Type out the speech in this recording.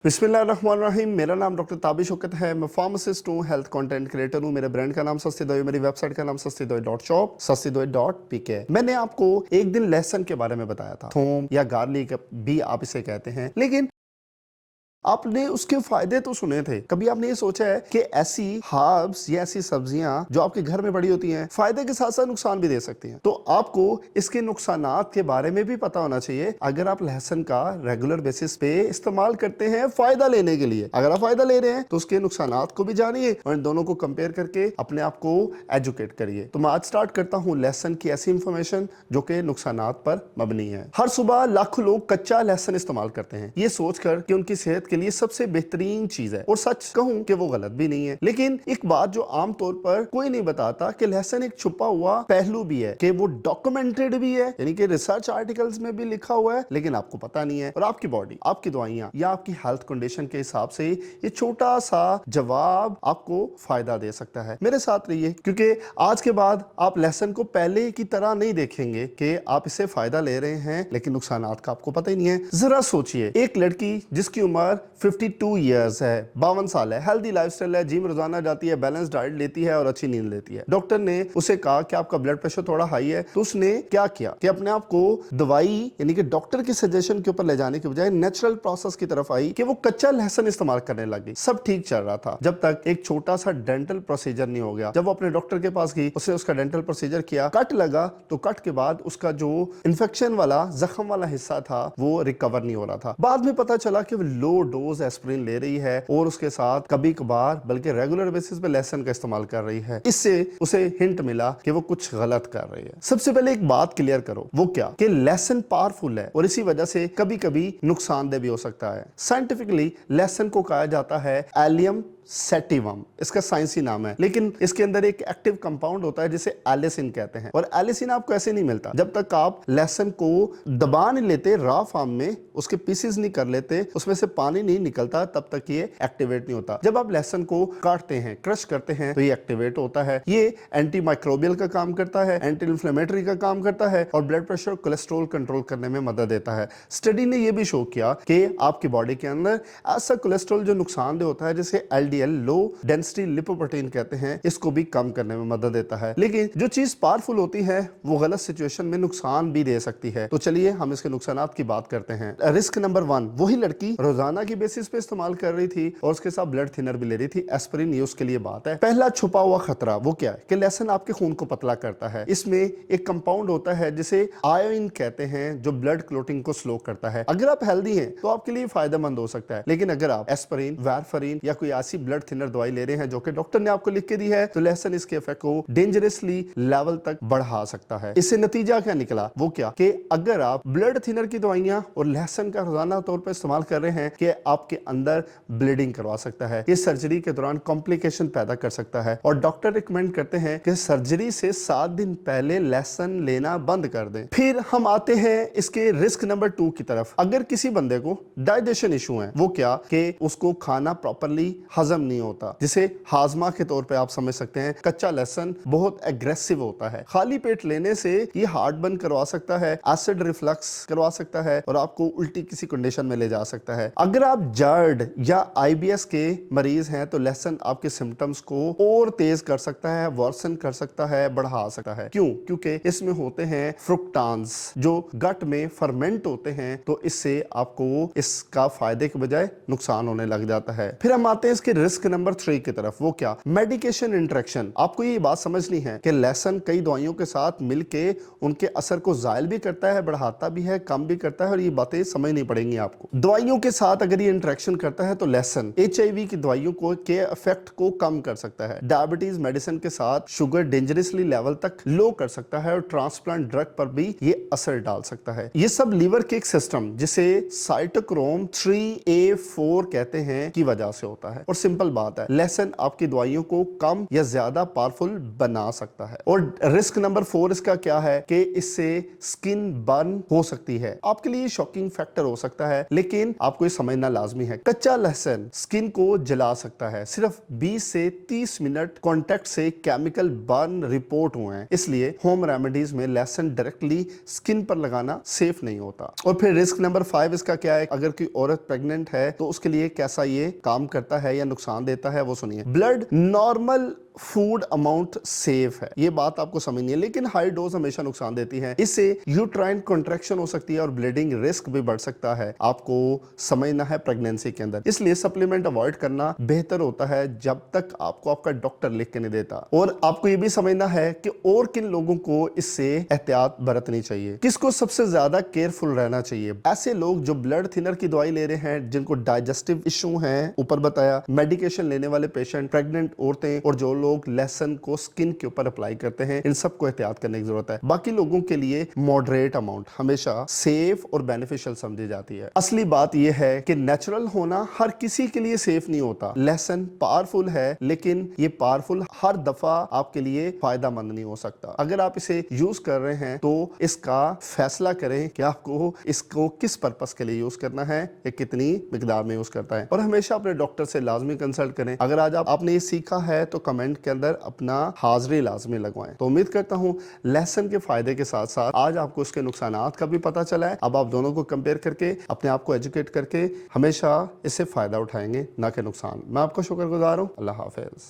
बिस्मिल्लाहिर्रहमानिर्रहीम। मेरा नाम डॉक्टर ताबिश शौकत है। मैं फार्मासिस्ट हूँ, हेल्थ कंटेंट क्रिएटर हूँ। मेरे ब्रांड का नाम सस्ती दवाई, मेरी वेबसाइट का नाम sastidawai.shop, sastidawai.pk। मैंने आपको एक दिन लहसुन के बारे में बताया था, थोम या गार्लिक भी आप इसे कहते हैं, लेकिन आपने उसके फायदे तो सुने थे। कभी आपने ये सोचा है कि ऐसी हर्ब्स या ऐसी सब्जियां जो आपके घर में बड़ी होती हैं, फायदे के साथ साथ नुकसान भी दे सकती हैं? तो आपको इसके नुकसानात के बारे में भी पता होना चाहिए अगर आप लहसुन का रेगुलर बेसिस पे इस्तेमाल करते हैं फायदा लेने के लिए। अगर आप फायदा ले रहे हैं तो उसके नुकसानात को भी जानिए और इन दोनों को कंपेयर करके अपने आप को एजुकेट करिए। तो मैं आज स्टार्ट करता हूँ लहसुन की ऐसी इंफॉर्मेशन जो कि नुकसानात पर मबनी है। हर सुबह लाखों लोग कच्चा लहसुन इस्तेमाल करते हैं, ये सोचकर कि उनकी सेहत के लिए सबसे बेहतरीन चीज है, और सच कहूं कि वो गलत भी नहीं है। लेकिन एक बात जो आमतौर पर कोई नहीं बताता कि लहसुन एक छुपा हुआ पहलू भी है, कि वो डॉक्यूमेंटेड भी है, यानी कि रिसर्च आर्टिकल्स में भी लिखा हुआ है, लेकिन आपको पता नहीं है। और आपकी बॉडी, आपकी दवाइयां या आपकी हेल्थ कंडीशन के हिसाब से ये छोटा सा जवाब आपको फायदा दे सकता है। मेरे साथ रहिए, क्योंकि आज के बाद आप लहसुन को पहले की तरह नहीं देखेंगे कि आप इससे फायदा ले रहे हैं लेकिन नुकसानात का आपको पता ही नहीं है। जरा सोचिए, एक लड़की जिसकी उम्र 52 इयर्स है, 52 साल है, हेल्दी लाइफस्टाइल है, जिम रोजाना जाती है, बैलेंस डाइट लेती है और अच्छी नींद लेती है। डॉक्टर ने उसे कहा कि आपका ब्लड प्रेशर थोड़ा हाई है, तो उसने क्या किया कि अपने आप को दवाई यानी कि डॉक्टर के सजेशन के ऊपर ले जाने के बजाय नेचुरल प्रोसेस की तरफ आई कि वो कच्चा लहसुन इस्तेमाल करने लगी। सब ठीक चल रहा था जब तक एक छोटा सा डेंटल प्रोसीजर नहीं हो गया। जब वो अपने डॉक्टर के पास गई, उसे उसका डेंटल प्रोसीजर किया, कट लगा, तो कट के बाद उसका जो इंफेक्शन वाला जख्म वाला हिस्सा था वो रिकवर नहीं हो रहा था। बाद में पता चला कि वो लो डोज एस्पिरिन ले रही है और उसके साथ कभी कभार बल्कि रेगुलर बेसिस पे लहसुन का इस्तेमाल कर रही है। इससे उसे हिंट मिला कि वो कुछ गलत कर रही है। सबसे पहले एक बात क्लियर करो, वो क्या कि लहसुन पावरफुल है और इसी वजह से कभी कभी नुकसानदेह भी हो सकता है। साइंटिफिकली लहसुन को कहा जाता है एलियम सेटिवम, इसका साइंसी नाम है, लेकिन इसके अंदर एक एक्टिव कंपाउंड होता है जिसे एलिसिन कहते हैं। और एलिसिन आपको ऐसे नहीं मिलता जब तक आप लहसुन को दबा नहीं लेते, रॉ फॉर्म में उसके पीसेस नहीं कर लेते, उसमें से पानी नहीं निकलता, तब तक ये एक्टिवेट नहीं होता। जब आप लहसुन को काटते हैं, क्रश करते हैं, तो ये एक्टिवेट होता है। ये एंटी माइक्रोबियल का काम करता है, एंटी इन्फ्लेमेटरी का काम करता है और ब्लड प्रेशर, कोलेस्ट्रॉल कंट्रोल करने में मदद देता है। स्टडी ने यह भी शो किया कि आपकी बॉडी के अंदर ऐसा कोलेस्ट्रॉल जो नुकसानदेह होता है, जिसे एलडीएल लो डेंसिटी लिपोप्रोटीन कहते हैं, इसको भी कम करने में मदद देता है। लेकिन जो चीज पावरफुल होती है वो गलत सिचुएशन में नुकसान भी दे सकती है। तो चलिए हम इसके नुकसानात की बात करते हैं। रिस्क नंबर 1, वही लड़की रोजाना की बेसिस पे इस्तेमाल कर रही थी और उसके साथ ब्लड थिनर भी ले रही थी, एस्पिरिन, ये उसके लिए बात है। पहला छुपा हुआ खतरा वो क्या है कि लहसुन आपके खून को पतला करता है। इसमें एक कंपाउंड होता है जिसे आयोइन कहते हैं, जो ब्लड क्लोटिंग को स्लो करता है। अगर आप हेल्दी हैं तो आपके लिए फायदेमंद हो सकता है, लेकिन अगर आप एस्पिरिन, वारफरिन या कोई ऐसी ब्लड थिनर दवाई ले रहे हैं जो कि डॉक्टर ने आपको लिख के दी है, तो लहसुन इसके इफेक्ट को डेंजरसली लेवल तक बढ़ा सकता है। इससे नतीजा क्या निकला, वो क्या कि अगर आप ब्लड थिनर की दवाइयां और लहसुन का रोजाना तौर पर इस्तेमाल कर रहे हैं, कि आपके अंदर ब्लीडिंग करवा सकता है, ये सर्जरी के दौरान कॉम्प्लिकेशन पैदा कर सकता है। और डॉक्टर रिकमेंड करते हैं कि सर्जरी से 7 दिन पहले लहसुन लेना बंद कर दें। फिर हम आते हैं इसके रिस्क नंबर 2 की तरफ। अगर किसी बंदे को डाइजेशन इशू है, वो क्या कि उसको खाना प्रॉपरली हजम नहीं होता, जिसे हाजमा के तौर पे आप समझ सकते हैं। कच्चा लहसुन बहुत एग्रेसिव होता है, खाली पेट लेने से ये हार्ट बर्न करवा सकता है, एसिड रिफ्लक्स करवा सकता है और आपको उल्टी किसी कंडीशन में ले जा सकता है। अगर आप जर्ड या आईबीएस के मरीज हैं तो लहसुन आपके सिम्टम्स को और तेज कर सकता है, वर्सन कर सकता है, बढ़ा सकता है। क्यों? क्योंकि इसमें होते हैं फ्रुक्टान्स जो गट में फर्मेंट होते हैं, तो इससे आपको इसका फायदे के बजाय नुकसान होने लग जाता है। फिर हम आते हैं इसके रिस्क नंबर 3 की तरफ। वो क्या? Medication interaction. आपको ये बात समझनी है कि लहसुन कई दवाइयों के साथ मिलके उनके असर को जायल भी करता है, बढ़ाता भी है, कम भी करता है, और ये बातें समझनी पड़ेंगी आपको। दवाइयों के साथ अगर ये इंटरेक्शन करता है तो लहसुन एचआईवी की दवाइयों को के इफेक्ट को कम कर सकता है, डायबिटीज मेडिसिन के साथ शुगर डेंजरसली लेवल तक लो कर सकता है और ट्रांसप्लांट ड्रग पर भी ये असर डाल सकता है। ये सब लीवर के एक सिस्टम जिसे साइटोक्रोम 3A4 कहते हैं की वजह से होता है। और सिंपल बात है, लहसुन आपकी दवाइयों को कम या ज्यादा पावरफुल बना सकता है। और रिस्क नंबर 4 इसका क्या है कि इससे स्किन बर्न हो सकती है। आपके लिए शॉकिंग फैक्टर हो सकता है, लेकिन आपको ये समझना लेना लाजमी है। कच्चा लहसुन स्किन को जला सकता है, सिर्फ 20 से 30 मिनट कांटेक्ट से केमिकल बर्न रिपोर्ट हुए हैं, इसलिए होम रेमेडीज में लहसुन डायरेक्टली स्किन पर लगाना सेफ नहीं होता। और फिर रिस्क नंबर 5 इसका क्या है, अगर कोई औरत प्रेग्नेंट है तो उसके लिए कैसा ये काम करता है या नुकसान देता है वो सुनिए। Blood normal food amount safe है, ये बात आपको समझनी है, लेकिन हाई डोज हमेशा नुकसान देती है। इससे यूट्राइन कॉन्ट्रैक्शन हो सकती है और ब्लीडिंग रिस्क भी बढ़ सकता है, आपको समझना है प्रेगनेंसी के अंदर। इसलिए सप्लीमेंट अवॉइड करना बेहतर होता है जब तक आपको आपका डॉक्टर लिख के नहीं देता। और आपको ये भी समझना है कि और किन लोगों को इससे एहतियात बरतनी चाहिए, किसको सबसे ज्यादा केयरफुल रहना चाहिए। ऐसे लोग जो ब्लड थिनर की दवाई ले रहे हैं, जिनको डाइजेस्टिव इशू हैं, ऊपर बताया, मेडिकेशन लेने वाले पेशेंट, प्रेग्नेंट औरतें और जो लोग लहसुन को स्किन के ऊपर अप्लाई करते हैं, इन सबको एहतियात करने की जरूरत है। बाकी लोगों के लिए मॉडरेट अमाउंट हमेशा सेफ और बेनिफिशियल समझी जाती है। असली बात यह है कि नेचुरल होना हर किसी के लिए सेफ नहीं होता। लहसुन पावरफुल है, लेकिन ये पावरफुल हर दफा आपके लिए फायदेमंद नहीं हो सकता। अगर आप इसे यूज कर रहे हैं तो इसका फैसला करें कि आपको इसको किस पर्पस के लिए यूज करना है या कितनी मिकदार में यूज करता है, और हमेशा अपने डॉक्टर से लाजमी कंसल्ट करें। अगर आज आपने ये सीखा है तो कमेंट के अंदर अपना हाजिरी लाजमी लगवाएं। तो उम्मीद करता हूं लहसुन के फायदे के साथ साथ आज आपको उसके नुकसानात का भी पता चला है। अब आप दोनों को कंपेयर करके अपने आप को एजुकेट करके हमेशा इससे फायदा उठाएंगे, ना कि नुकसान। मैं आपका शुक्रगुजार हूं। अल्लाह हाफिज।